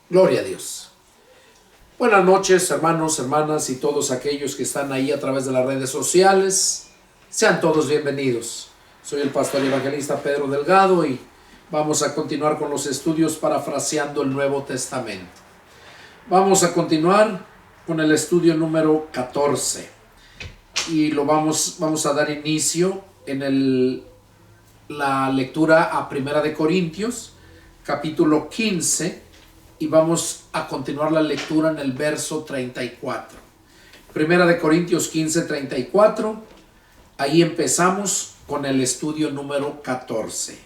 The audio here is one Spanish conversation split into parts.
Gloria a Dios. Buenas noches, hermanos, hermanas y todos aquellos que están ahí a través de las redes sociales. Sean todos bienvenidos. Soy el pastor y evangelista Pedro Delgado y vamos a continuar con los estudios parafraseando el Nuevo Testamento. Vamos a continuar con el estudio número 14 y vamos a dar inicio en la lectura a Primera de Corintios, capítulo 15. Y vamos a continuar la lectura en el verso 34. Primera de Corintios 15, 34. Ahí empezamos con el estudio número 14.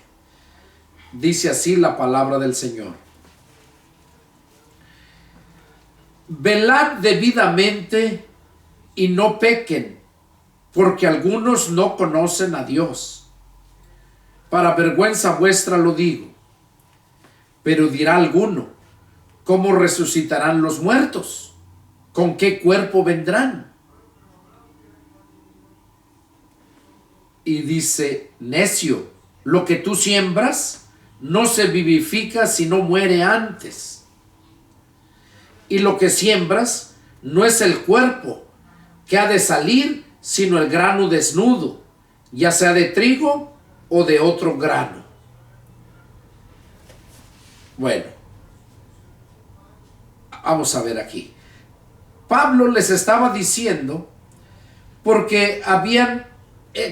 Dice así la palabra del Señor. Velad debidamente y no pequen, porque algunos no conocen a Dios. Para vergüenza vuestra lo digo. Pero dirá alguno: ¿cómo resucitarán los muertos? ¿Con qué cuerpo vendrán? Y dice: necio, lo que tú siembras no se vivifica sino muere antes. Y lo que siembras no es el cuerpo que ha de salir, sino el grano desnudo, ya sea de trigo o de otro grano. Bueno, vamos a ver aquí. Pablo les estaba diciendo, porque habían,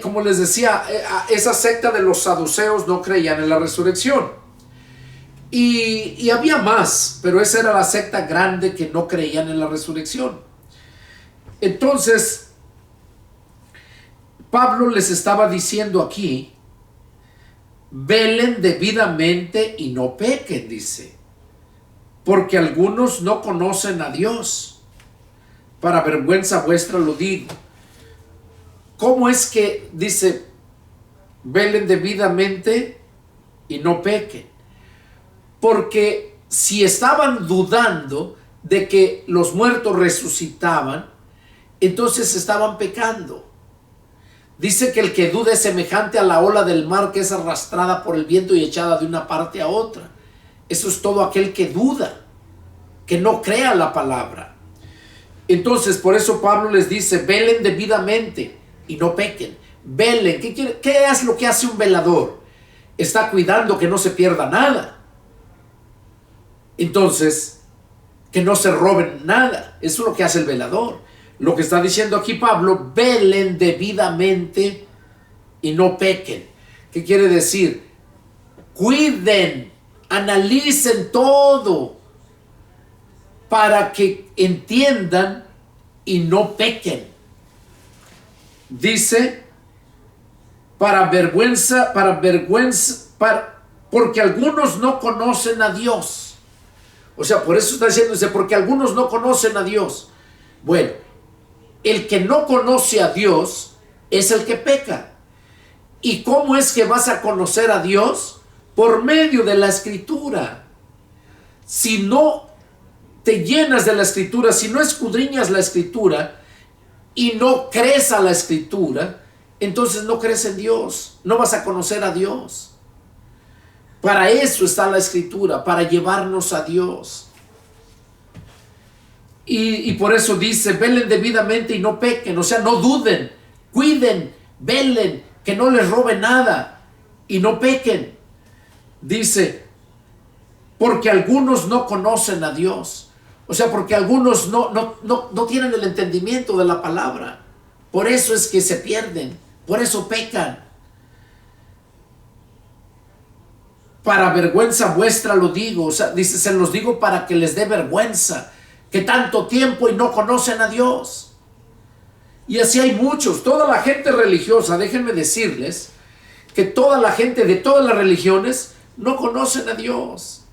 como les decía, esa secta de los saduceos no creían en la resurrección. Y había más, pero esa era la secta grande que no creían en la resurrección. Entonces, Pablo les estaba diciendo aquí: velen debidamente y no pequen, dice. Porque algunos no conocen a Dios. Para vergüenza vuestra lo digo. ¿Cómo es que dice velen debidamente y no pequen? Porque si estaban dudando de que los muertos resucitaban, entonces estaban pecando. Dice que el que duda es semejante a la ola del mar que es arrastrada por el viento y echada de una parte a otra. Eso es todo aquel que duda, que no crea la palabra. Entonces, por eso Pablo les dice: velen debidamente y no pequen. Velen. ¿Qué es lo que hace un velador? Está cuidando que no se pierda nada. Entonces, que no se roben nada. Eso es lo que hace el velador. Lo que está diciendo aquí Pablo: velen debidamente y no pequen. ¿Qué quiere decir? Cuiden, analicen todo para que entiendan y no pequen. Dice, porque algunos no conocen a Dios. O sea, por eso está diciendo, dice, porque algunos no conocen a Dios. Bueno, el que no conoce a Dios es el que peca. ¿Y cómo es que vas a conocer a Dios? Por medio de la Escritura. Si no te llenas de la Escritura, si no escudriñas la Escritura y no crees a la Escritura, entonces no crees en Dios, no vas a conocer a Dios. Para eso está la Escritura, para llevarnos a Dios. Y por eso dice: velen debidamente y no pequen. O sea, no duden, cuiden, velen, que no les robe nada y no pequen. Dice, porque algunos no conocen a Dios. O sea, porque algunos no tienen el entendimiento de la palabra. Por eso es que se pierden, por eso pecan. Para vergüenza vuestra lo digo. O sea, dice, se los digo para que les dé vergüenza, que tanto tiempo y no conocen a Dios. Y así hay muchos. Toda la gente religiosa, déjenme decirles que toda la gente de todas las religiones no conocen a Dios.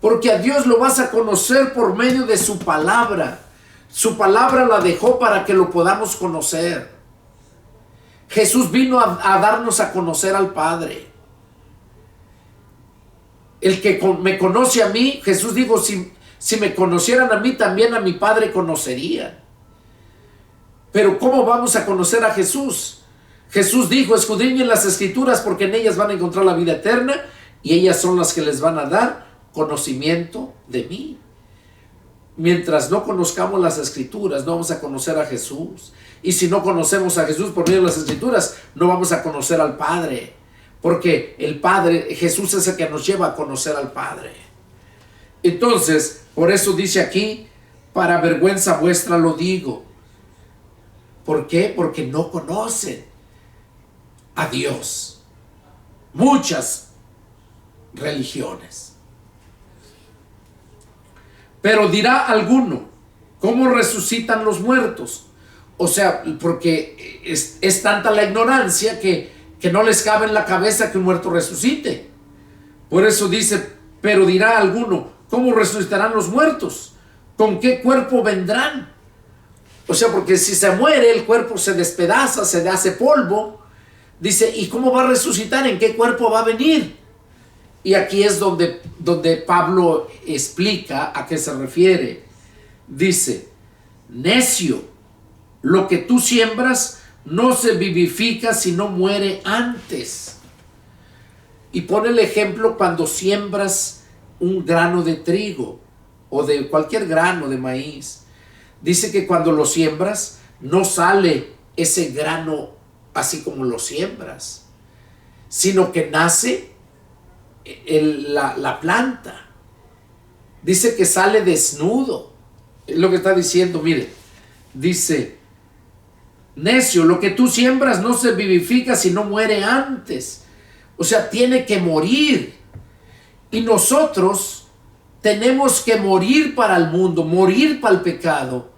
Porque a Dios lo vas a conocer por medio de su palabra. Su palabra la dejó para que lo podamos conocer. Jesús vino a darnos a conocer al Padre. El que me conoce a mí, Jesús dijo, si me conocieran a mí, también a mi Padre conocerían. Pero ¿cómo vamos a conocer a Jesús? Jesús dijo: escudriñen las Escrituras, porque en ellas van a encontrar la vida eterna, y ellas son las que les van a dar conocimiento de mí. mientras no conozcamos las Escrituras, no vamos a conocer a Jesús. Y si no conocemos a Jesús por medio de las Escrituras, no vamos a conocer al Padre. Porque el Padre, Jesús es el que nos lleva a conocer al Padre. Entonces, por eso dice aquí, para vergüenza vuestra lo digo. ¿Por qué? Porque no conocen a Dios. Muchas religiones. Pero dirá alguno, ¿cómo resucitan los muertos? O sea, porque es tanta la ignorancia que no les cabe en la cabeza que un muerto resucite. Por eso dice, pero dirá alguno, ¿cómo resucitarán los muertos? ¿Con qué cuerpo vendrán? O sea, porque si se muere, el cuerpo se despedaza, se hace polvo. Dice, ¿y cómo va a resucitar? ¿En qué cuerpo va a venir? Y aquí es donde Pablo explica a qué se refiere. Dice, necio, lo que tú siembras no se vivifica si no muere antes. Y pone el ejemplo cuando siembras un grano de trigo o de cualquier grano de maíz. Dice que cuando lo siembras no sale ese grano así como lo siembras, sino que nace la planta. Dice que sale desnudo. Es lo que está diciendo, mire. Dice, necio, lo que tú siembras no se vivifica si no muere antes. O sea, tiene que morir. Y nosotros tenemos que morir para el mundo, morir para el pecado,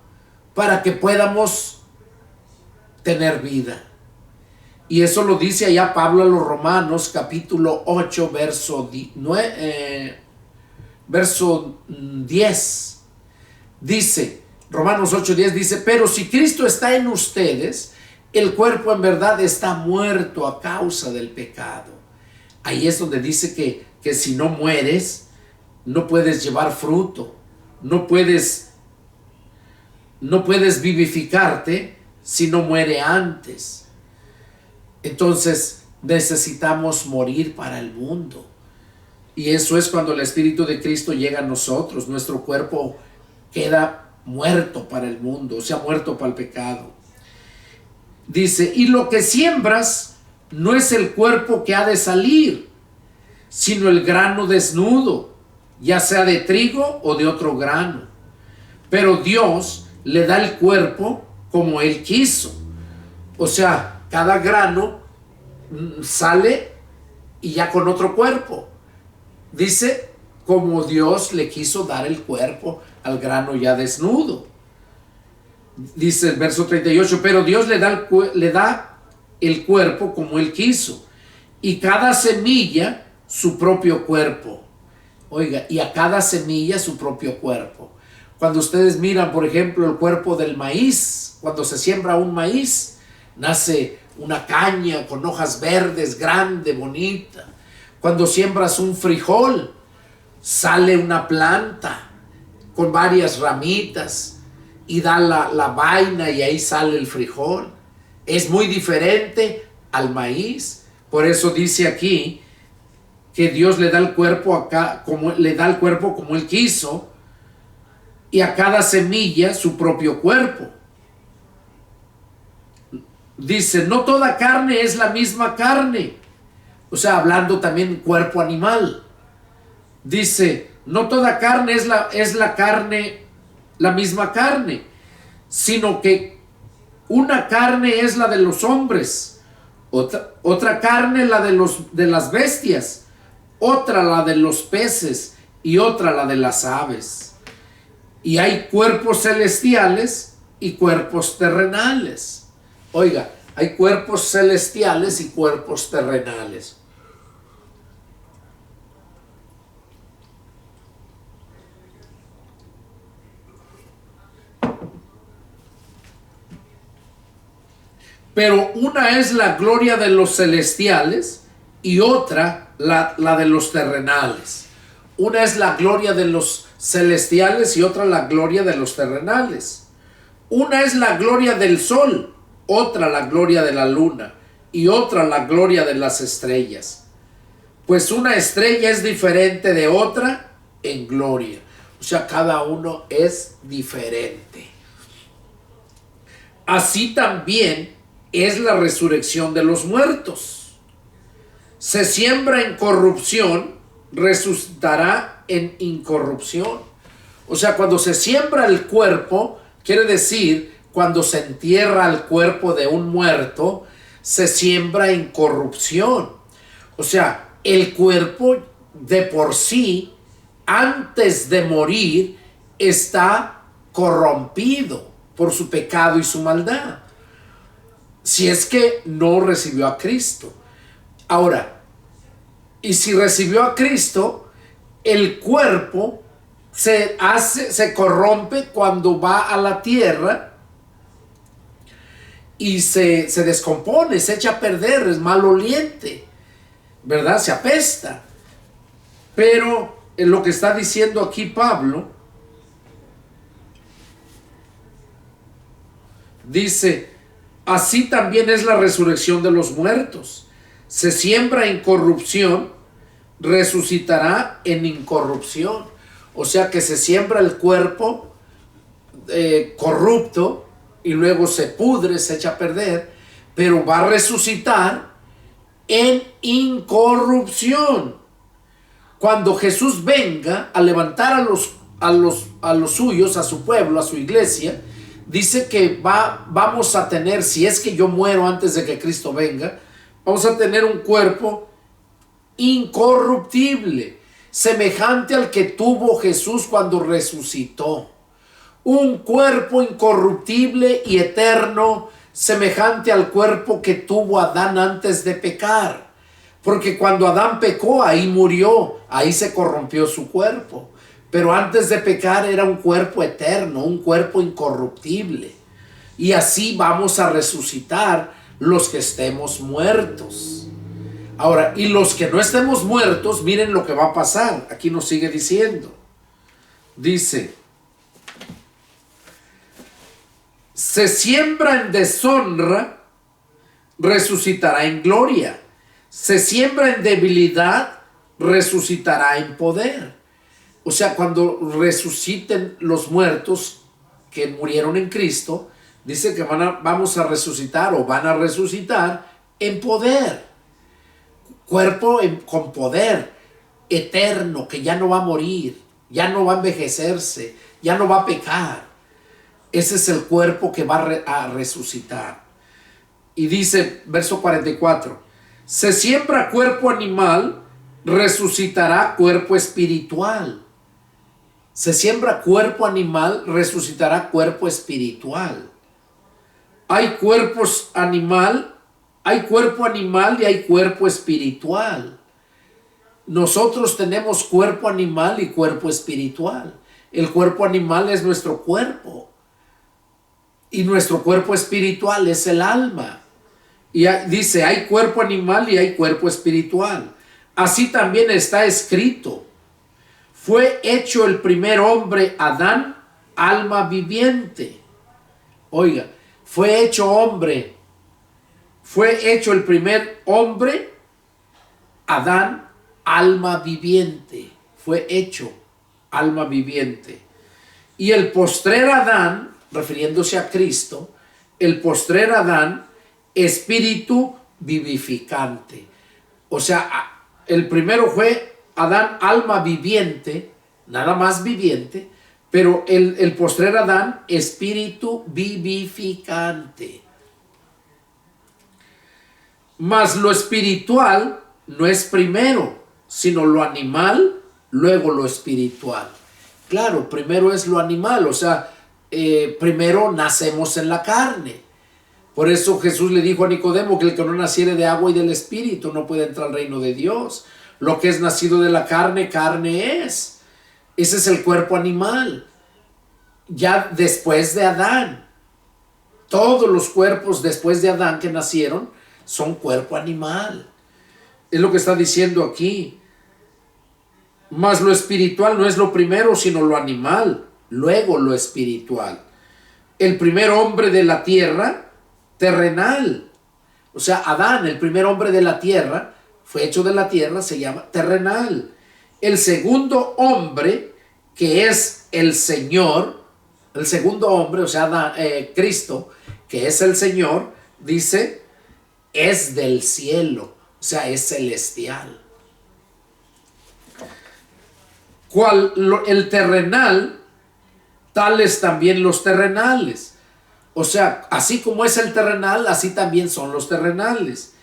para que podamos tener vida. Y eso lo dice allá Pablo a los Romanos, capítulo 8, verso 10. Dice, Romanos 8:10 dice, pero si Cristo está en ustedes, el cuerpo en verdad está muerto a causa del pecado. Ahí es donde dice que si no mueres, no puedes llevar fruto, no puedes vivificarte si no muere antes. Entonces necesitamos morir para el mundo. Y eso es cuando el Espíritu de Cristo llega a nosotros. Nuestro cuerpo queda muerto para el mundo, o sea, muerto para el pecado. Dice, y lo que siembras no es el cuerpo que ha de salir, sino el grano desnudo, ya sea de trigo o de otro grano. Pero Dios le da el cuerpo como Él quiso. O sea, cada grano sale y ya con otro cuerpo. Dice, como Dios le quiso dar el cuerpo al grano ya desnudo. Dice el verso 38, pero Dios le da el cuerpo como Él quiso, y cada semilla su propio cuerpo. Oiga, y a cada semilla su propio cuerpo. Cuando ustedes miran, por ejemplo, el cuerpo del maíz, cuando se siembra un maíz, nace una caña con hojas verdes, grande, bonita. Cuando siembras un frijol, sale una planta con varias ramitas y da la vaina y ahí sale el frijol. Es muy diferente al maíz. Por eso dice aquí que Dios le da el cuerpo como Él quiso, y a cada semilla su propio cuerpo. Dice, no toda carne es la misma carne. O sea, hablando también cuerpo animal. Dice, no toda carne es la misma carne, sino que una carne es la de los hombres, otra carne la de las bestias, otra la de los peces y otra la de las aves. Y hay cuerpos celestiales y cuerpos terrenales. Oiga, hay cuerpos celestiales y cuerpos terrenales. Pero una es la gloria de los celestiales y otra la de los terrenales. Una es la gloria de los celestiales y otra la gloria de los terrenales. Una es la gloria del sol, otra la gloria de la luna y otra la gloria de las estrellas. Pues una estrella es diferente de otra en gloria. O sea, cada uno es diferente. Así también es la resurrección de los muertos. Se siembra en corrupción, resucitará en incorrupción. O sea, cuando se siembra el cuerpo, quiere decir, cuando se entierra el cuerpo de un muerto, se siembra en corrupción. O sea, el cuerpo de por sí, antes de morir, está corrompido por su pecado y su maldad. Si es que no recibió a Cristo. Ahora, y si recibió a Cristo, el cuerpo se corrompe cuando va a la tierra y se descompone, se echa a perder, es maloliente, ¿verdad? Se apesta. Pero en lo que está diciendo aquí Pablo, dice, así también es la resurrección de los muertos. Se siembra en corrupción, resucitará en incorrupción. O sea que se siembra el cuerpo corrupto y luego se pudre, se echa a perder, pero va a resucitar en incorrupción. Cuando Jesús venga a levantar a los suyos, a su pueblo, a su iglesia, dice que vamos a tener, si es que yo muero antes de que Cristo venga, vamos a tener un cuerpo incorruptible, semejante al que tuvo Jesús cuando resucitó. Un cuerpo incorruptible y eterno, semejante al cuerpo que tuvo Adán antes de pecar. Porque cuando Adán pecó, ahí murió, ahí se corrompió su cuerpo. Pero antes de pecar era un cuerpo eterno, un cuerpo incorruptible. Y así vamos a resucitar los que estemos muertos. Ahora, y los que no estemos muertos, miren lo que va a pasar. Aquí nos sigue diciendo. Dice, se siembra en deshonra, resucitará en gloria. Se siembra en debilidad, resucitará en poder. O sea, cuando resuciten los muertos que murieron en Cristo, dice que vamos a resucitar o van a resucitar en poder. Cuerpo con poder eterno, que ya no va a morir, ya no va a envejecerse, ya no va a pecar. Ese es el cuerpo que va a resucitar. Y dice, verso 44, se siembra cuerpo animal, resucitará cuerpo espiritual. Se siembra cuerpo animal, resucitará cuerpo espiritual. Hay cuerpos animal, hay cuerpo animal y hay cuerpo espiritual. Nosotros tenemos cuerpo animal y cuerpo espiritual. El cuerpo animal es nuestro cuerpo. Y nuestro cuerpo espiritual es el alma. Y dice, hay cuerpo animal y hay cuerpo espiritual. Así también está escrito. Fue hecho el primer hombre, Adán, alma viviente. Oiga, fue hecho hombre. Fue hecho el primer hombre, Adán, alma viviente. Fue hecho alma viviente. Y el postrer Adán, refiriéndose a Cristo, el postrer Adán, espíritu vivificante. O sea, el primero fue Adán, alma viviente, nada más viviente, pero el postrer Adán, espíritu vivificante. Mas lo espiritual no es primero, sino lo animal, luego lo espiritual. Claro, primero es lo animal, o sea, primero nacemos en la carne. Por eso Jesús le dijo a Nicodemo que el que no naciere de agua y del espíritu no puede entrar al reino de Dios. Lo que es nacido de la carne, carne es. Ese es el cuerpo animal. Ya después de Adán, todos los cuerpos después de Adán que nacieron son cuerpo animal. Es lo que está diciendo aquí. Mas lo espiritual no es lo primero, sino lo animal, luego lo espiritual. El primer hombre de la tierra, terrenal. O sea, Adán, el primer hombre de la tierra, fue hecho de la tierra, se llama terrenal. El segundo hombre, que es el Señor, el segundo hombre, o sea, Cristo, que es el Señor, dice, es del cielo, o sea, es celestial. Cual el terrenal, tales también los terrenales. O sea, así como es el terrenal, así también son los terrenales.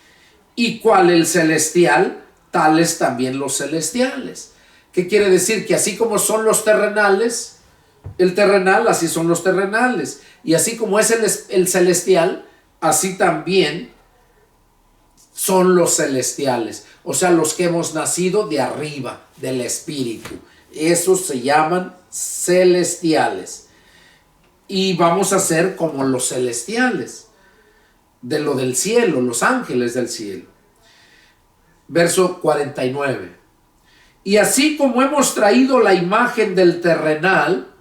Y cual el celestial, tales también los celestiales. ¿Qué quiere decir? Que así como son los terrenales, el terrenal, así son los terrenales. Y así como es el celestial, así también son los celestiales. O sea, los que hemos nacido de arriba, del Espíritu. Esos se llaman celestiales. Y vamos a ser como los celestiales, de lo del cielo, los ángeles del cielo. Verso 49. Y así como hemos traído la imagen del terrenal,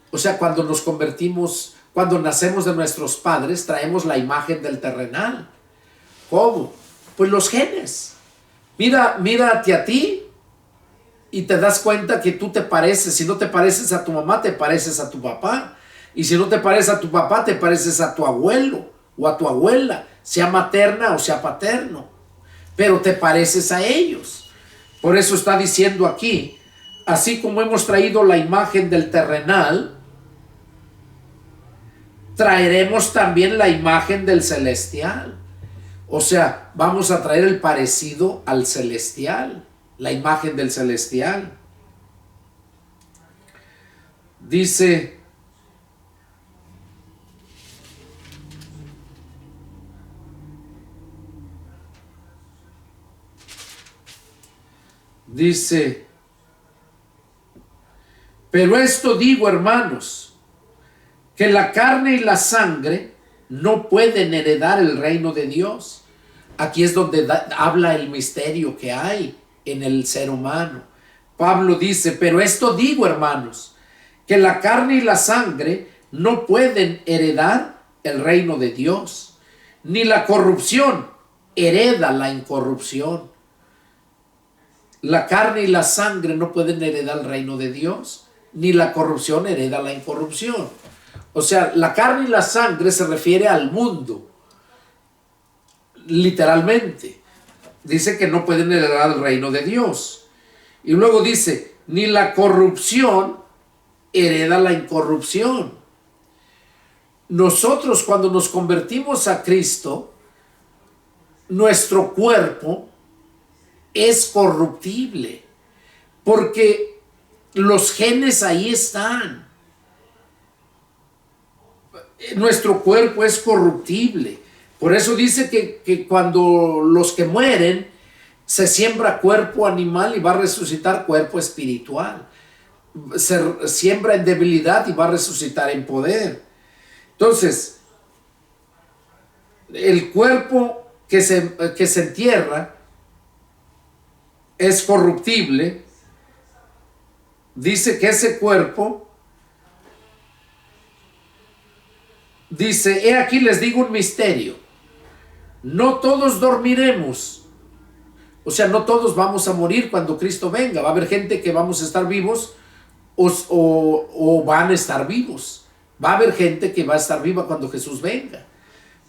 o sea, cuando nos convertimos, cuando nacemos de nuestros padres, traemos la imagen del terrenal. ¿Cómo? Pues los genes. Mírate a ti y te das cuenta que tú te pareces. Si no te pareces a tu mamá, te pareces a tu papá. Y si no te pareces a tu papá, te pareces a tu abuelo o a tu abuela, sea materna o sea paterno. Pero te pareces a ellos. Por eso está diciendo aquí, así como hemos traído la imagen del terrenal, traeremos también la imagen del celestial. O sea, vamos a traer el parecido al celestial, la imagen del celestial. Dice, pero esto digo, hermanos, que la carne y la sangre no pueden heredar el reino de Dios. Aquí es donde habla el misterio que hay en el ser humano. Pablo dice, pero esto digo, hermanos, que la carne y la sangre no pueden heredar el reino de Dios, ni la corrupción hereda la incorrupción. La carne y la sangre no pueden heredar el reino de Dios, ni la corrupción hereda la incorrupción. O sea, la carne y la sangre se refiere al mundo, literalmente. Dice que no pueden heredar el reino de Dios. Y luego dice, ni la corrupción hereda la incorrupción. Nosotros cuando nos convertimos a Cristo, nuestro cuerpo es corruptible, porque los genes ahí están. Nuestro cuerpo es corruptible. Por eso dice que cuando los que mueren, se siembra cuerpo animal y va a resucitar cuerpo espiritual. Se siembra en debilidad y va a resucitar en poder. Entonces, el cuerpo que se entierra es corruptible. Dice que ese cuerpo, dice, he aquí les digo un misterio. No todos dormiremos. O sea, no todos vamos a morir cuando Cristo venga. Va a haber gente que vamos a estar vivos o van a estar vivos. Va a haber gente que va a estar viva cuando Jesús venga.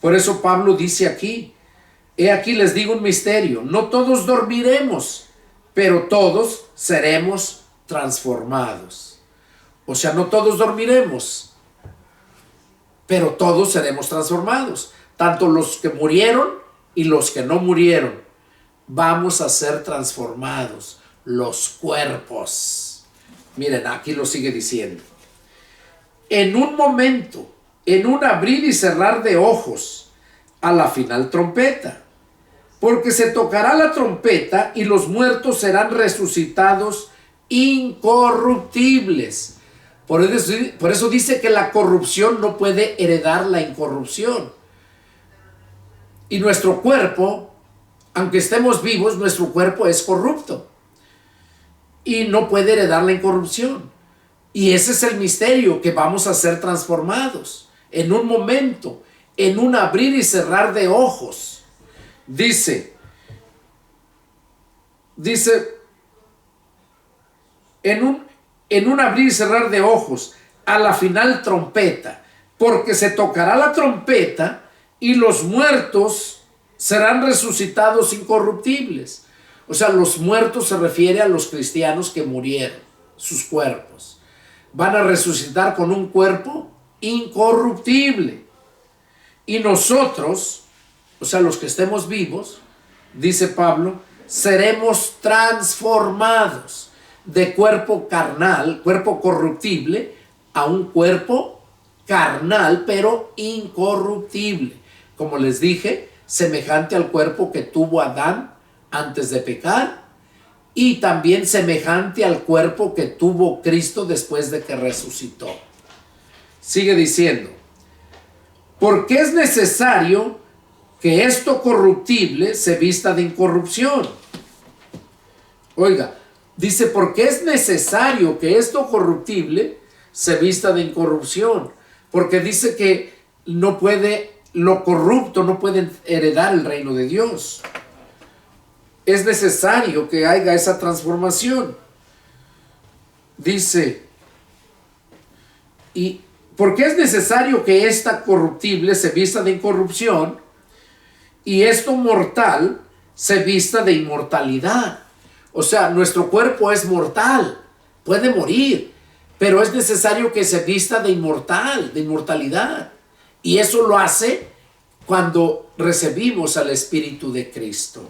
Por eso Pablo dice aquí, he aquí les digo un misterio. No todos dormiremos, pero todos seremos transformados. O sea, no todos dormiremos, pero todos seremos transformados. Tanto los que murieron y los que no murieron. Vamos a ser transformados. Los cuerpos. Miren, aquí lo sigue diciendo. En un momento, en un abrir y cerrar de ojos, a la final trompeta. Porque se tocará la trompeta y los muertos serán resucitados incorruptibles. Por eso dice que la corrupción no puede heredar la incorrupción. Y nuestro cuerpo, aunque estemos vivos, nuestro cuerpo es corrupto. Y no puede heredar la incorrupción. Y ese es el misterio, que vamos a ser transformados. En un momento, en un abrir y cerrar de ojos. Dice, en en un abrir y cerrar de ojos, a la final trompeta, porque se tocará la trompeta y los muertos serán resucitados incorruptibles. O sea, los muertos se refiere a los cristianos que murieron, sus cuerpos. Van a resucitar con un cuerpo incorruptible. Y nosotros, o sea, los que estemos vivos, dice Pablo, seremos transformados de cuerpo carnal, cuerpo corruptible, a un cuerpo carnal, pero incorruptible. Como les dije, semejante al cuerpo que tuvo Adán antes de pecar, y también semejante al cuerpo que tuvo Cristo después de que resucitó. Sigue diciendo, porque es necesario que esto corruptible se vista de incorrupción. Oiga, dice, porque es necesario que esto corruptible se vista de incorrupción, porque dice que no puede, lo corrupto no puede heredar el reino de Dios. Es necesario que haya esa transformación. Dice, y porque es necesario que esta corruptible se vista de incorrupción y esto mortal se vista de inmortalidad. O sea, nuestro cuerpo es mortal, puede morir, pero es necesario que se vista de inmortalidad. Y eso lo hace cuando recibimos al Espíritu de Cristo.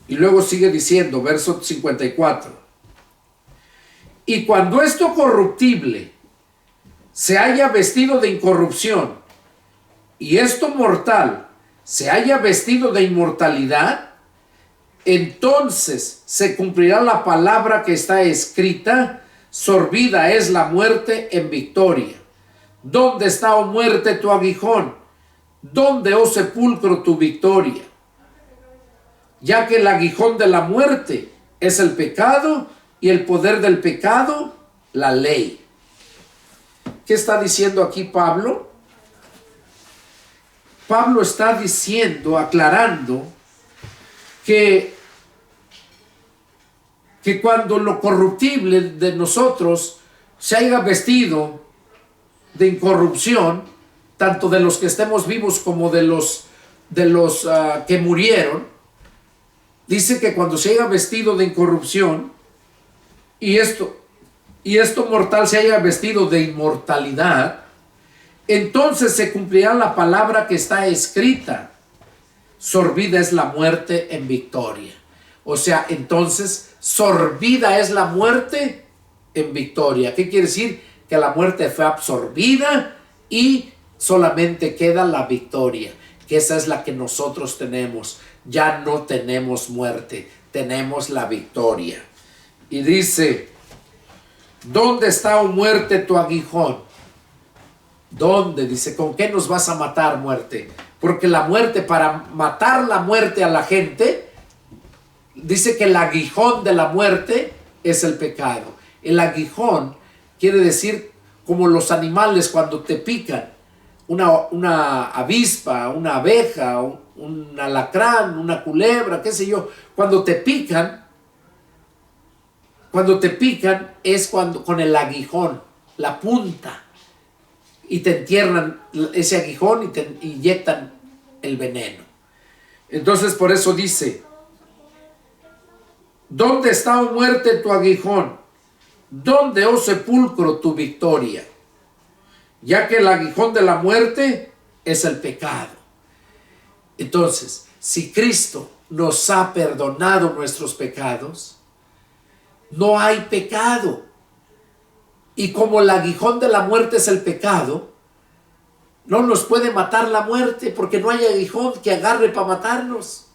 Y luego sigue diciendo, verso 54. Y cuando esto corruptible se haya vestido de incorrupción y esto mortal se haya vestido de inmortalidad, entonces se cumplirá la palabra que está escrita, sorbida es la muerte en victoria. ¿Dónde está, oh muerte, tu aguijón? ¿Dónde, oh sepulcro, tu victoria? Ya que el aguijón de la muerte es el pecado y el poder del pecado, la ley. ¿Qué está diciendo aquí Pablo? Pablo está diciendo, aclarando, que cuando lo corruptible de nosotros se haya vestido de incorrupción, tanto de los que estemos vivos como de los que murieron, dice que cuando se haya vestido de incorrupción y esto mortal se haya vestido de inmortalidad, entonces se cumplirá la palabra que está escrita, sorbida es la muerte en victoria. O sea, entonces sorbida es la muerte en victoria. ¿Qué quiere decir? Que la muerte fue absorbida y solamente queda la victoria, que esa es la que nosotros tenemos. Ya no tenemos muerte, tenemos la victoria. Y dice, ¿dónde está, oh muerte, tu aguijón? ¿Dónde? Dice, ¿con qué nos vas a matar, muerte? Porque la muerte, para matar la muerte a la gente, dice que el aguijón de la muerte es el pecado. El aguijón quiere decir como los animales cuando te pican, una avispa, una abeja, un alacrán, una culebra, qué sé yo, cuando te pican es cuando con el aguijón, la punta, y te entierran ese aguijón y te inyectan el veneno. Entonces por eso dice, ¿dónde está, oh muerte, tu aguijón? ¿Dónde, oh sepulcro, tu victoria? Ya que el aguijón de la muerte es el pecado. Entonces, si Cristo nos ha perdonado nuestros pecados, no hay pecado. Y como el aguijón de la muerte es el pecado, no nos puede matar la muerte, porque no hay aguijón que agarre para matarnos.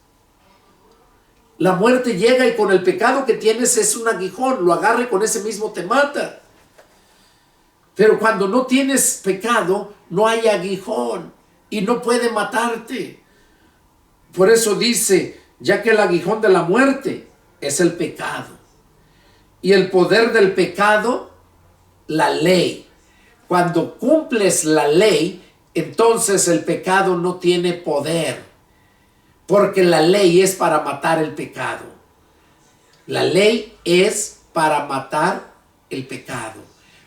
La muerte llega y con el pecado que tienes es un aguijón, lo agarre con ese mismo te mata. Pero cuando no tienes pecado, no hay aguijón y no puede matarte. Por eso dice, ya que el aguijón de la muerte es el pecado y el poder del pecado, la ley. Cuando cumples la ley, entonces el pecado no tiene poder, porque la ley es para matar el pecado. La ley es para matar el pecado.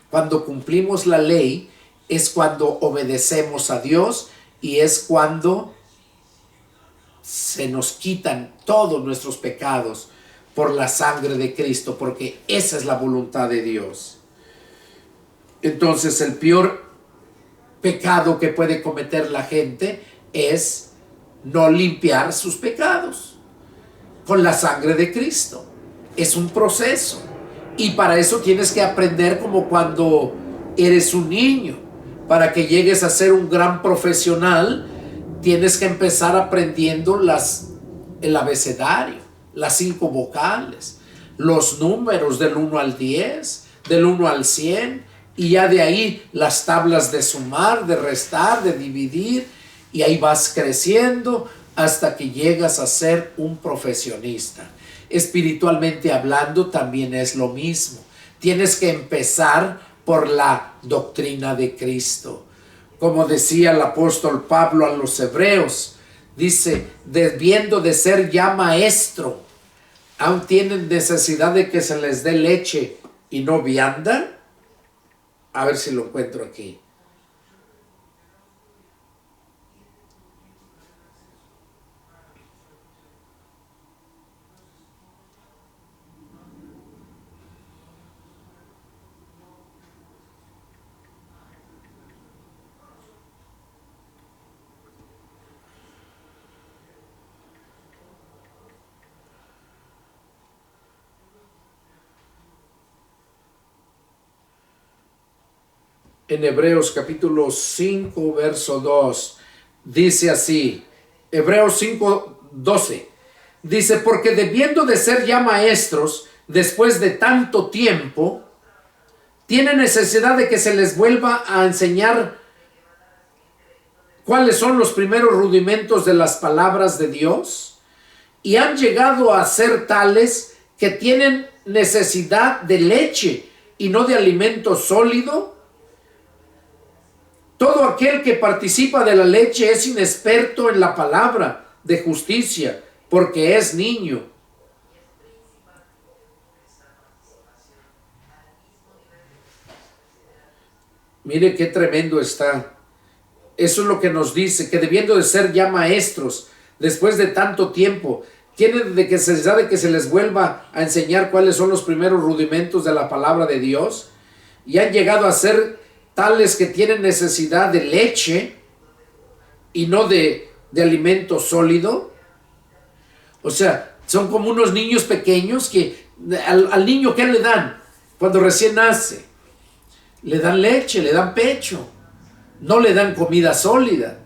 Cuando cumplimos la ley es cuando obedecemos a Dios y es cuando se nos quitan todos nuestros pecados por la sangre de Cristo, porque esa es la voluntad de Dios. Entonces el peor pecado que puede cometer la gente es no limpiar sus pecados con la sangre de Cristo. Es un proceso y para eso tienes que aprender como cuando eres un niño. Para que llegues a ser un gran profesional tienes que empezar aprendiendo el abecedario, las 5 vocales, los números del 1 al 10, del 1 al 100, y ya de ahí las tablas de sumar, de restar, de dividir, y ahí vas creciendo hasta que llegas a ser un profesionista. Espiritualmente hablando también es lo mismo. Tienes que empezar por la doctrina de Cristo. Como decía el apóstol Pablo a los hebreos, dice, debiendo de ser ya maestro, ¿aún tienen necesidad de que se les dé leche y no vianda? A ver si lo encuentro aquí. En Hebreos capítulo 5, verso 2, dice así, Hebreos 5, 12, dice, porque debiendo de ser ya maestros, después de tanto tiempo, tienen necesidad de que se les vuelva a enseñar cuáles son los primeros rudimentos de las palabras de Dios, y han llegado a ser tales que tienen necesidad de leche y no de alimento sólido. Todo aquel que participa de la leche es inexperto en la palabra de justicia, porque es niño. Mire qué tremendo está. Eso es lo que nos dice, que debiendo de ser ya maestros, después de tanto tiempo, tienen de que se sabe que se les vuelva a enseñar cuáles son los primeros rudimentos de la palabra de Dios, y han llegado a ser tales que tienen necesidad de leche y no de alimento sólido. O sea, son como unos niños pequeños que al niño, ¿qué le dan? Cuando recién nace, le dan leche, le dan pecho, no le dan comida sólida.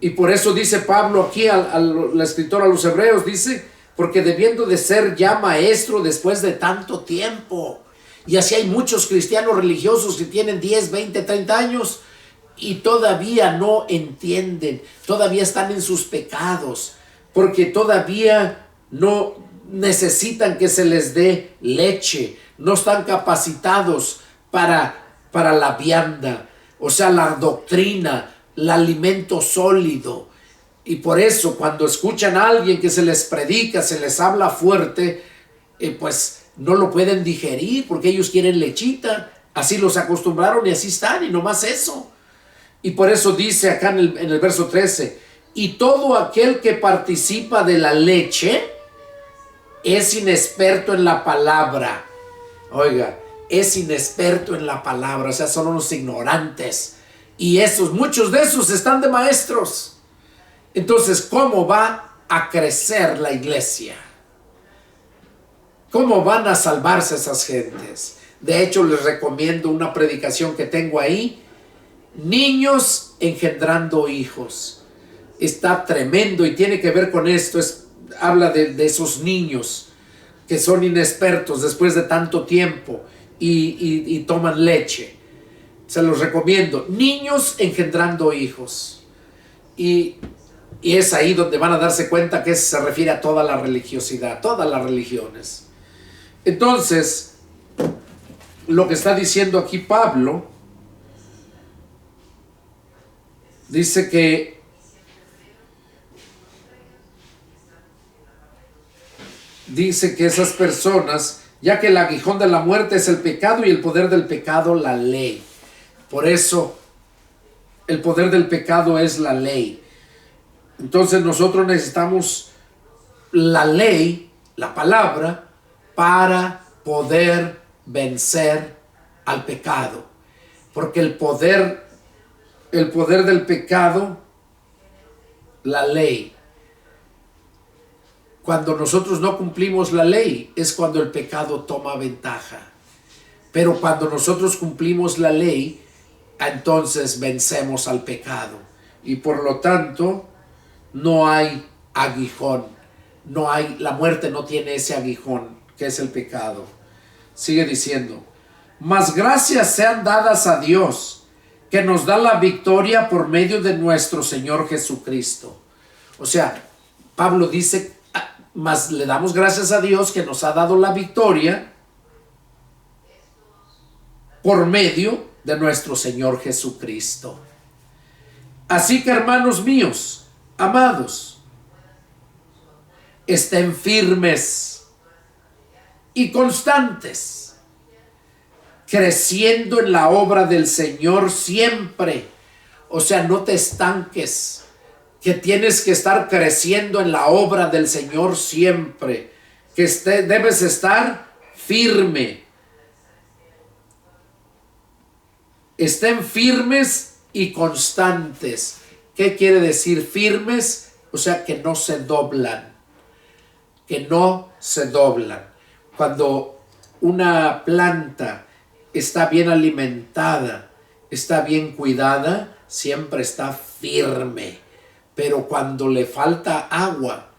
Y por eso dice Pablo aquí, al escritor a los hebreos, dice, porque debiendo de ser ya maestro después de tanto tiempo. Y así hay muchos cristianos religiosos que tienen 10, 20, 30 años y todavía no entienden, todavía están en sus pecados, porque todavía no necesitan que se les dé leche, no están capacitados para la vianda, o sea, la doctrina, el alimento sólido. Y por eso cuando escuchan a alguien que se les predica, se les habla fuerte, pues no lo pueden digerir porque ellos quieren lechita, así los acostumbraron y así están, y nomás eso. Y por eso dice acá en el verso 13, y todo aquel que participa de la leche es inexperto en la palabra. Oiga, es inexperto en la palabra, o sea, son unos ignorantes. Y muchos de esos están de maestros. Entonces, ¿cómo va a crecer la iglesia? ¿Cómo van a salvarse esas gentes? De hecho, les recomiendo una predicación que tengo ahí, niños engendrando hijos. Está tremendo y tiene que ver con esto. Habla de esos niños que son inexpertos después de tanto tiempo y toman leche. Se los recomiendo. Niños engendrando hijos. Y es ahí donde van a darse cuenta que se refiere a toda la religiosidad, todas las religiones. Entonces, lo que está diciendo aquí Pablo, dice que esas personas ya que el aguijón de la muerte es el pecado y el poder del pecado la ley. Por eso el poder del pecado es la ley. Entonces nosotros necesitamos la ley, la palabra, para poder vencer al pecado. Porque el poder del pecado, la ley. Cuando nosotros no cumplimos la ley, es cuando el pecado toma ventaja. Pero cuando nosotros cumplimos la ley, entonces vencemos al pecado. Y por lo tanto, no hay aguijón. La muerte no tiene ese aguijón, que es el pecado. Sigue diciendo, mas gracias sean dadas a Dios, que nos da la victoria por medio de nuestro Señor Jesucristo. O sea, Pablo dice, mas le damos gracias a Dios que nos ha dado la victoria por medio de nuestro Señor Jesucristo. Así que, hermanos míos, amados, estén firmes y constantes, creciendo en la obra del Señor siempre. O sea, no te estanques, que tienes que estar creciendo en la obra del Señor siempre, que debes estar firme. Estén firmes y constantes. ¿Qué quiere decir firmes? O sea, que no se doblan, que no se doblan. Cuando una planta está bien alimentada, está bien cuidada, siempre está firme. Pero cuando le falta agua,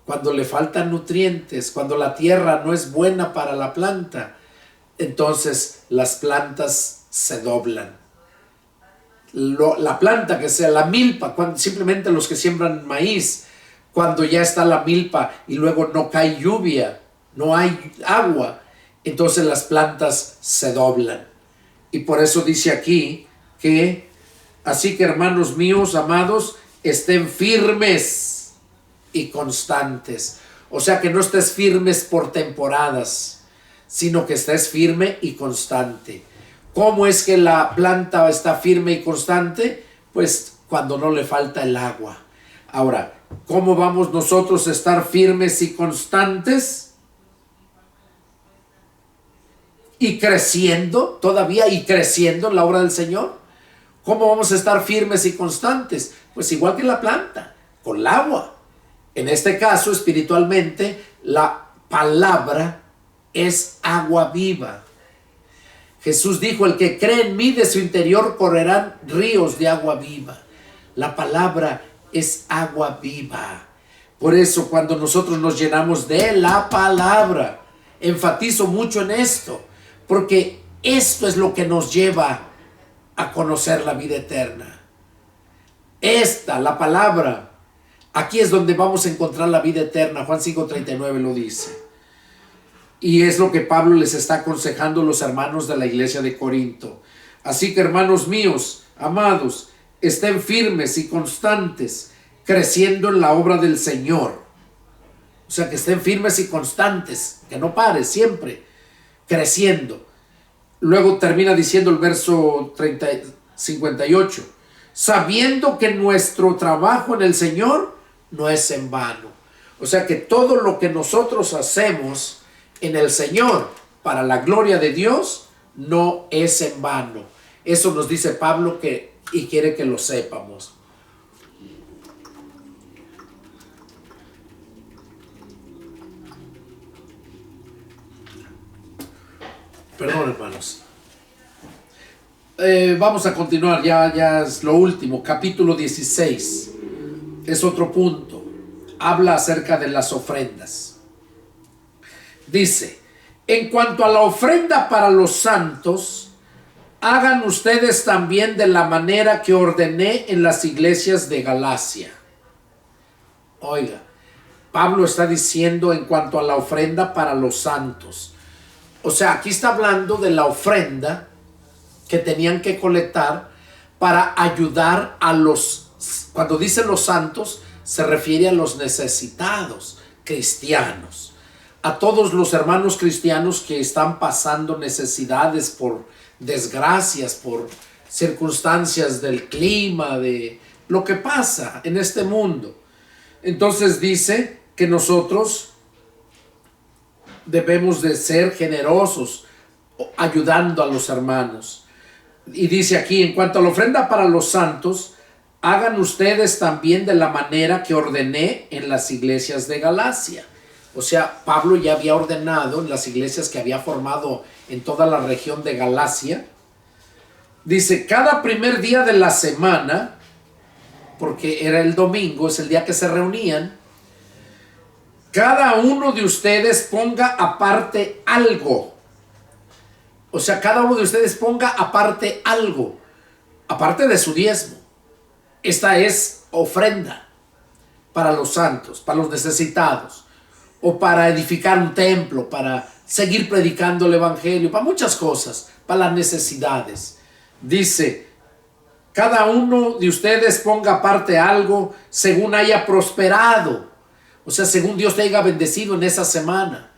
cuando le faltan nutrientes, cuando la tierra no es buena para la planta, entonces las plantas se doblan. La planta que sea la milpa, simplemente los que siembran maíz, cuando ya está la milpa y luego no cae lluvia, no hay agua, entonces las plantas se doblan. Y por eso dice aquí que, así que, hermanos míos, amados, estén firmes y constantes. O sea, que no estés firmes por temporadas, sino que estés firme y constante. ¿Cómo es que la planta está firme y constante? Pues cuando no le falta el agua. Ahora, ¿cómo vamos nosotros a estar firmes y constantes? Y creciendo, todavía y creciendo en la obra del Señor. ¿Cómo vamos a estar firmes y constantes? Pues igual que la planta, con el agua. En este caso, espiritualmente, la palabra es agua viva. Jesús dijo, el que cree en mí, de su interior correrán ríos de agua viva. La palabra es agua viva. Por eso, cuando nosotros nos llenamos de la palabra, enfatizo mucho en esto, porque esto es lo que nos lleva a conocer la vida eterna. La palabra, aquí es donde vamos a encontrar la vida eterna. Juan 5:39 lo dice. Y es lo que Pablo les está aconsejando a los hermanos de la iglesia de Corinto. Así que, hermanos míos, amados, estén firmes y constantes, creciendo en la obra del Señor. O sea, que estén firmes y constantes, que no pare, siempre creciendo. Luego termina diciendo el verso 58, sabiendo que nuestro trabajo en el Señor no es en vano. O sea, que todo lo que nosotros hacemos en el Señor para la gloria de Dios no es en vano. Eso nos dice Pablo y quiere que lo sepamos. Perdón, hermanos. Vamos a continuar, ya es lo último. Capítulo 16 es otro punto. Habla acerca de las ofrendas. Dice, en cuanto a la ofrenda para los santos, hagan ustedes también de la manera que ordené en las iglesias de Galacia. Oiga, Pablo está diciendo en cuanto a la ofrenda para los santos. O sea, aquí está hablando de la ofrenda que tenían que colectar para ayudar a cuando dice los santos, se refiere a los necesitados cristianos. a todos los hermanos cristianos que están pasando necesidades por desgracias, por circunstancias del clima, de lo que pasa en este mundo. Entonces dice que nosotros debemos de ser generosos ayudando a los hermanos. Y dice aquí, en cuanto a la ofrenda para los santos, hagan ustedes también de la manera que ordené en las iglesias de Galacia. O sea, Pablo ya había ordenado en las iglesias que había formado en toda la región de Galacia. Dice, cada primer día de la semana, porque era el domingo, es el día que se reunían, cada uno de ustedes ponga aparte algo. O sea, cada uno de ustedes ponga aparte algo, aparte de su diezmo. Esta es ofrenda para los santos, para los necesitados, o para edificar un templo, para seguir predicando el evangelio, para muchas cosas, para las necesidades. Dice, cada uno de ustedes ponga aparte algo según haya prosperado. O sea, según Dios te haya bendecido en esa semana.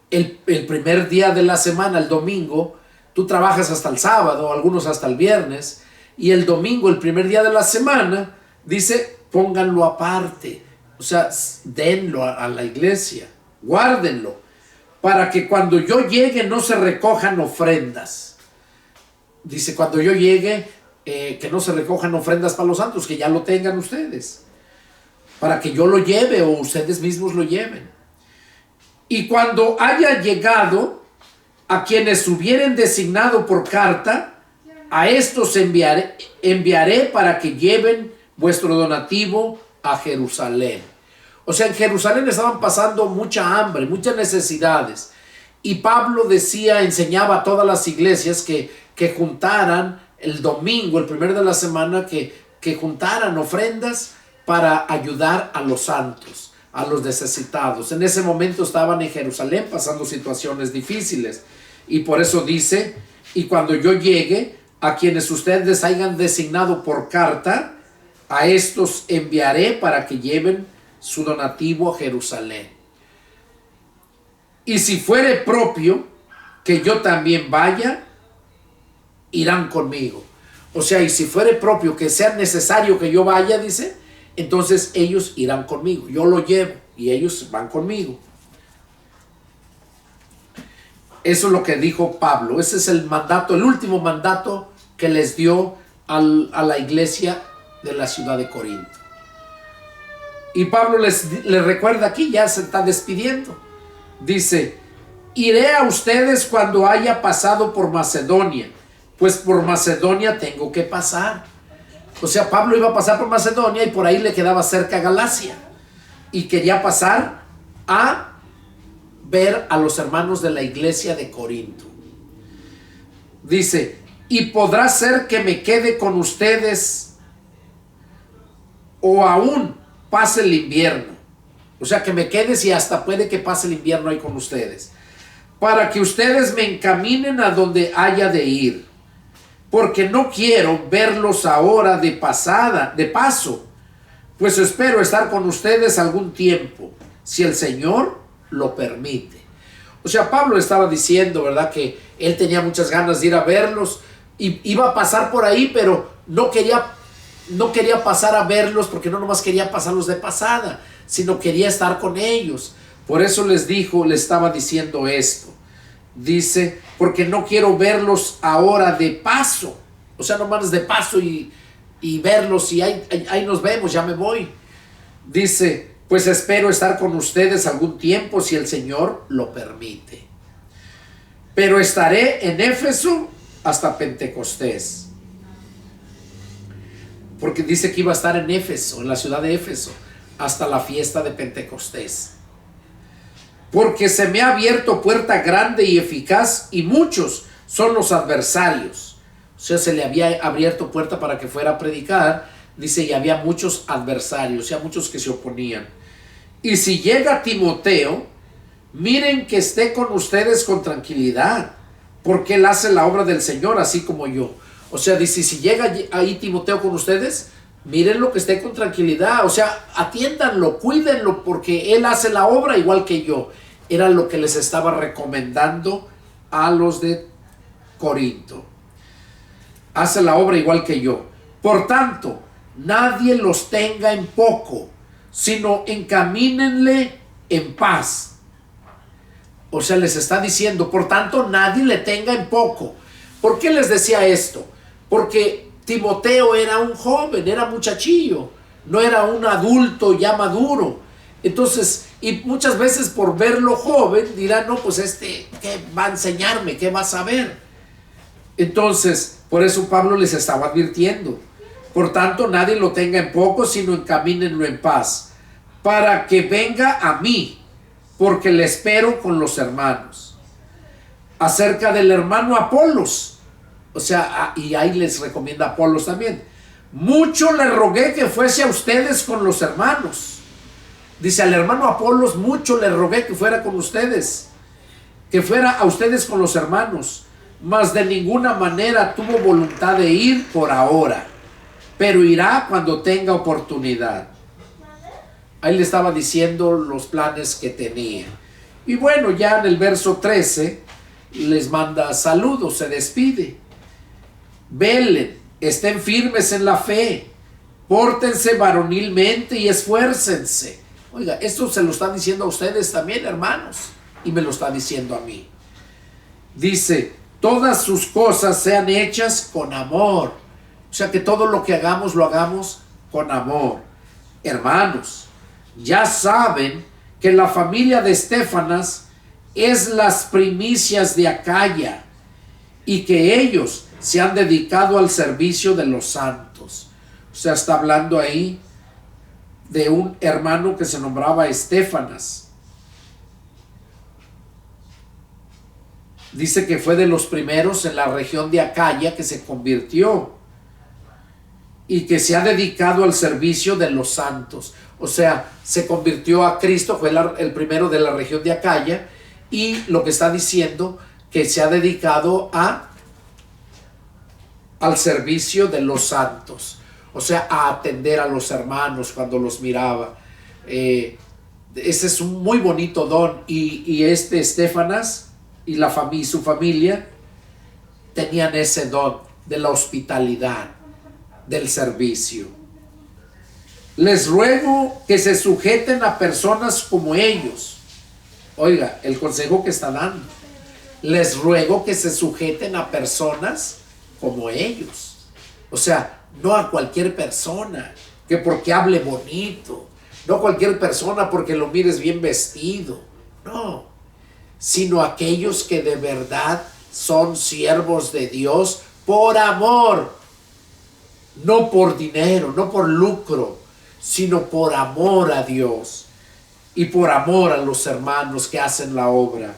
El primer día de la semana, el domingo, tú trabajas hasta el sábado, algunos hasta el viernes, y el domingo, el primer día de la semana, dice, pónganlo aparte. O sea, denlo a la iglesia, guárdenlo, para que cuando yo llegue no se recojan ofrendas. Dice, cuando yo llegue, que no se recojan ofrendas para los santos, que ya lo tengan ustedes, para que yo lo lleve o ustedes mismos lo lleven. Y cuando haya llegado, a quienes hubieren designado por carta, a estos enviaré para que lleven vuestro donativo a Jerusalén. O sea, en Jerusalén estaban pasando mucha hambre, muchas necesidades. Y Pablo decía, enseñaba a todas las iglesias que juntaran el domingo, el primero de la semana, que juntaran ofrendas para ayudar a los santos, a los necesitados. En ese momento estaban en Jerusalén pasando situaciones difíciles. Y por eso dice, y cuando yo llegue, a quienes ustedes hayan designado por carta, a estos enviaré para que lleven su donativo a Jerusalén. Y si fuere propio que yo también vaya, irán conmigo. O sea, y si fuere propio que sea necesario que yo vaya, dice, entonces ellos irán conmigo. Yo lo llevo y ellos van conmigo. Eso es lo que dijo Pablo. Ese es el mandato, el último mandato que les dio a la iglesia de la ciudad de Corinto. Y Pablo les recuerda aquí, ya se está despidiendo. Dice, iré a ustedes cuando haya pasado por Macedonia, pues por Macedonia tengo que pasar. O sea, Pablo iba a pasar por Macedonia y por ahí le quedaba cerca Galacia. Y quería pasar a ver a los hermanos de la iglesia de Corinto. Dice, y podrá ser que me quede con ustedes o aún pase el invierno. O sea, que me quede si hasta puede que pase el invierno ahí con ustedes, para que ustedes me encaminen a donde haya de ir, porque no quiero verlos ahora de paso, pues espero estar con ustedes algún tiempo, si el Señor lo permite. O sea, Pablo estaba diciendo, ¿verdad?, que él tenía muchas ganas de ir a verlos y iba a pasar por ahí, pero no quería pasar a verlos porque no nomás quería pasarlos de pasada, sino quería estar con ellos. Por eso les estaba diciendo esto. Dice, porque no quiero verlos ahora de paso. O sea, nomás de paso y verlos y ahí nos vemos, ya me voy. Dice, pues espero estar con ustedes algún tiempo si el Señor lo permite. Pero estaré en Éfeso hasta Pentecostés. Porque dice que iba a estar en Éfeso, en la ciudad de Éfeso, hasta la fiesta de Pentecostés. Porque se me ha abierto puerta grande y eficaz y muchos son los adversarios. O sea, se le había abierto puerta para que fuera a predicar. Dice, y había muchos adversarios, o sea, muchos que se oponían. Y si llega Timoteo, miren que esté con ustedes con tranquilidad, porque él hace la obra del Señor, así como yo. O sea, dice, si llega ahí Timoteo con ustedes, mírenlo que esté con tranquilidad. O sea, atiéndanlo, cuídenlo, porque él hace la obra igual que yo. Era lo que les estaba recomendando a los de Corinto. Hace la obra igual que yo. Por tanto, nadie los tenga en poco, sino encamínenle en paz. O sea, les está diciendo, por tanto, nadie le tenga en poco. ¿Por qué les decía esto? Porque Timoteo era un joven, era muchachillo, no era un adulto ya maduro. Entonces, y muchas veces por verlo joven dirán, no, pues ¿qué va a enseñarme? ¿Qué va a saber? Entonces, por eso Pablo les estaba advirtiendo. Por tanto, nadie lo tenga en poco, sino encamínenlo en paz, para que venga a mí, porque le espero con los hermanos. Acerca del hermano Apolos, o sea, y ahí les recomienda Apolos también. Mucho le rogué que fuese a ustedes con los hermanos. Dice, al hermano Apolos mucho le rogué que fuera con ustedes, que fuera a ustedes con los hermanos, mas de ninguna manera tuvo voluntad de ir por ahora, pero irá cuando tenga oportunidad. Ahí le estaba diciendo los planes que tenía. Y bueno, ya en el verso 13 les manda saludos, se despide. Velen, estén firmes en la fe, pórtense varonilmente y esfuércense. Oiga, esto se lo está diciendo a ustedes también, hermanos, y me lo está diciendo a mí. Dice, todas sus cosas sean hechas con amor. O sea, que todo lo que hagamos, lo hagamos con amor. Hermanos, ya saben que la familia de Estéfanas es las primicias de Acaya y que ellos se han dedicado al servicio de los santos. O sea, está hablando ahí de un hermano que se nombraba Estéfanas. Dice que fue de los primeros en la región de Acaya que se convirtió y que se ha dedicado al servicio de los santos. O sea, se convirtió a Cristo, fue el primero de la región de Acaya, y lo que está diciendo que se ha dedicado al servicio de los santos. O sea, a atender a los hermanos cuando los miraba. Ese es un muy bonito don. Y Estéfanas y su familia tenían ese don de la hospitalidad, del servicio. Les ruego que se sujeten a personas como ellos. Oiga, el consejo que está dando. Les ruego que se sujeten a personas como ellos. O sea, no a cualquier persona que porque hable bonito, no cualquier persona porque lo mires bien vestido, no, sino aquellos que de verdad son siervos de Dios por amor, no por dinero, no por lucro, sino por amor a Dios y por amor a los hermanos que hacen la obra.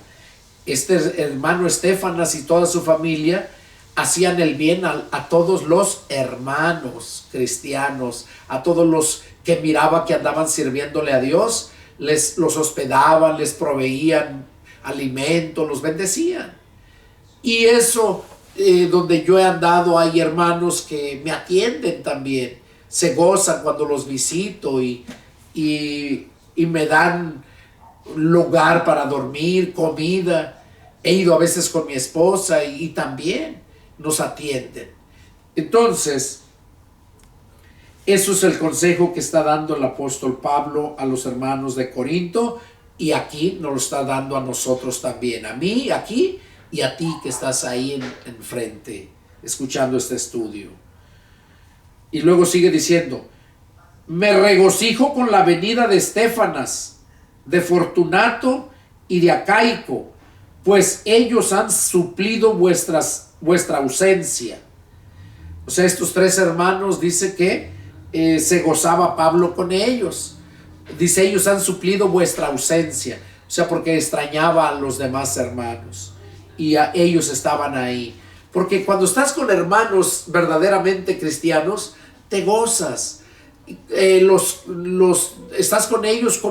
Este hermano Estéfanas y toda su familia hacían el bien a todos los hermanos cristianos, a todos los que miraba que andaban sirviéndole a Dios, los hospedaban, les proveían alimento, los bendecían. Y eso, donde yo he andado, hay hermanos que me atienden también, se gozan cuando los visito y me dan lugar para dormir, comida. He ido a veces con mi esposa y también nos atienden. Entonces, eso es el consejo que está dando el apóstol Pablo a los hermanos de Corinto, y aquí nos lo está dando a nosotros también, a mí aquí y a ti que estás ahí enfrente escuchando este estudio. Y luego sigue diciendo, me regocijo con la venida de Estéfanas, de Fortunato y de Acaico, pues ellos han suplido vuestra ausencia. O sea, estos tres hermanos, dice que se gozaba Pablo con ellos. Dice, ellos han suplido vuestra ausencia. O sea, porque extrañaba a los demás hermanos y a ellos estaban ahí. Porque cuando estás con hermanos verdaderamente cristianos, te gozas. Estás con ellos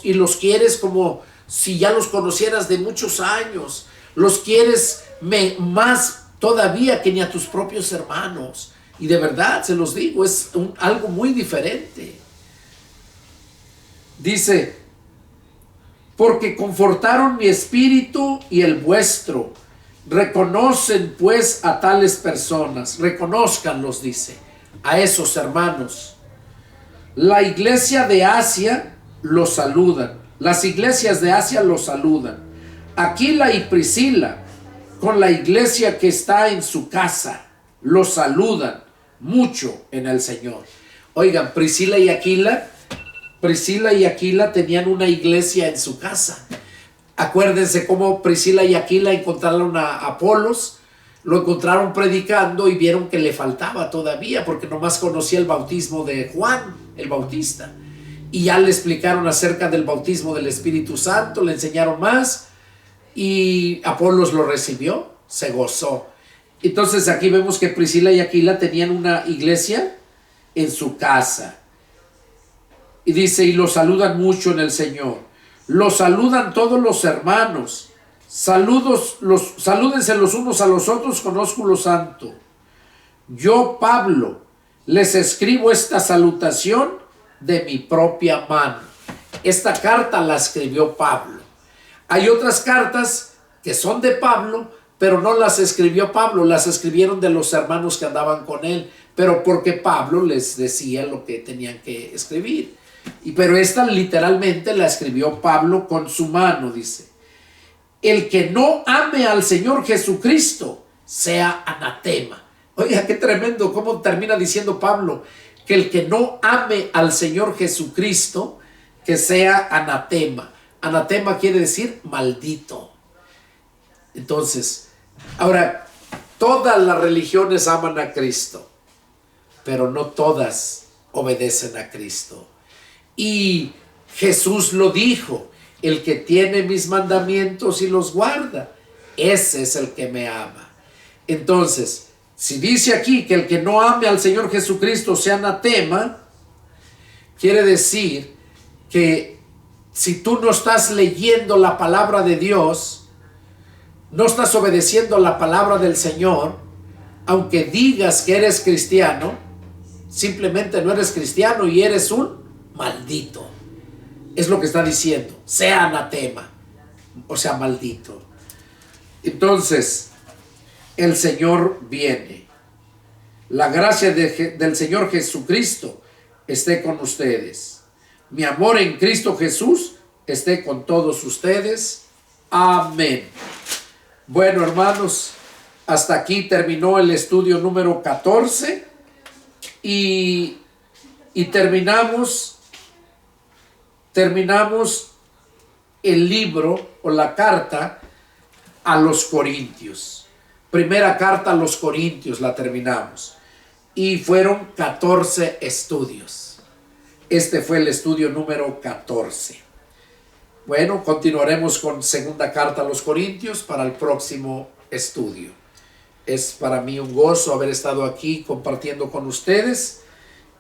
y los quieres como si ya los conocieras de muchos años. Los quieres más todavía que ni a tus propios hermanos. Y de verdad, se los digo, es algo muy diferente. Dice, porque confortaron mi espíritu y el vuestro. Reconocen pues a tales personas, reconózcanlos, dice, a esos hermanos. La iglesia de Asia los saludan, las iglesias de Asia los saludan. Aquila y Priscila, con la iglesia que está en su casa, los saludan mucho en el Señor. Oigan, Priscila y Aquila tenían una iglesia en su casa. Acuérdense cómo Priscila y Aquila encontraron a Apolos, lo encontraron predicando y vieron que le faltaba todavía, porque nomás conocía el bautismo de Juan el Bautista. Y ya le explicaron acerca del bautismo del Espíritu Santo, le enseñaron más y Apolos lo recibió, se gozó. Entonces aquí vemos que Priscila y Aquila tenían una iglesia en su casa. Y dice, y los saludan mucho en el Señor. Los saludan todos los hermanos. Salúdense los unos a los otros con ósculo santo. Yo, Pablo, les escribo esta salutación de mi propia mano. Esta carta la escribió Pablo. Hay otras cartas que son de Pablo, pero no las escribió Pablo, las escribieron de los hermanos que andaban con él, pero porque Pablo les decía lo que tenían que escribir. Pero esta literalmente la escribió Pablo con su mano, dice. El que no ame al Señor Jesucristo sea anatema. Oiga, qué tremendo, cómo termina diciendo Pablo, que el que no ame al Señor Jesucristo, que sea anatema. Anatema quiere decir maldito. Entonces, ahora, todas las religiones aman a Cristo, pero no todas obedecen a Cristo. Y Jesús lo dijo, el que tiene mis mandamientos y los guarda, ese es el que me ama. Entonces, si dice aquí que el que no ame al Señor Jesucristo sea anatema, quiere decir que si tú no estás leyendo la palabra de Dios, no estás obedeciendo la palabra del Señor, aunque digas que eres cristiano, simplemente no eres cristiano y eres un maldito. Es lo que está diciendo, sea anatema, o sea maldito. Entonces, el Señor viene. La gracia del Señor Jesucristo esté con ustedes. Mi amor en Cristo Jesús esté con todos ustedes. Amén. Bueno, hermanos, hasta aquí terminó el estudio número 14 y terminamos el libro o la carta a los Corintios. Primera carta a los Corintios la terminamos y fueron 14 estudios. Este fue el estudio número 14. Bueno, continuaremos con segunda carta a los Corintios para el próximo estudio. Es para mí un gozo haber estado aquí compartiendo con ustedes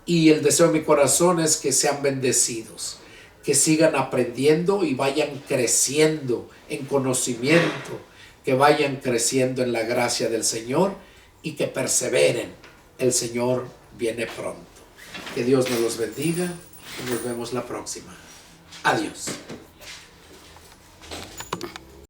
y el deseo de mi corazón es que sean bendecidos, que sigan aprendiendo y vayan creciendo en conocimiento, que vayan creciendo en la gracia del Señor y que perseveren. El Señor viene pronto. Que Dios nos los bendiga y nos vemos la próxima. Adiós.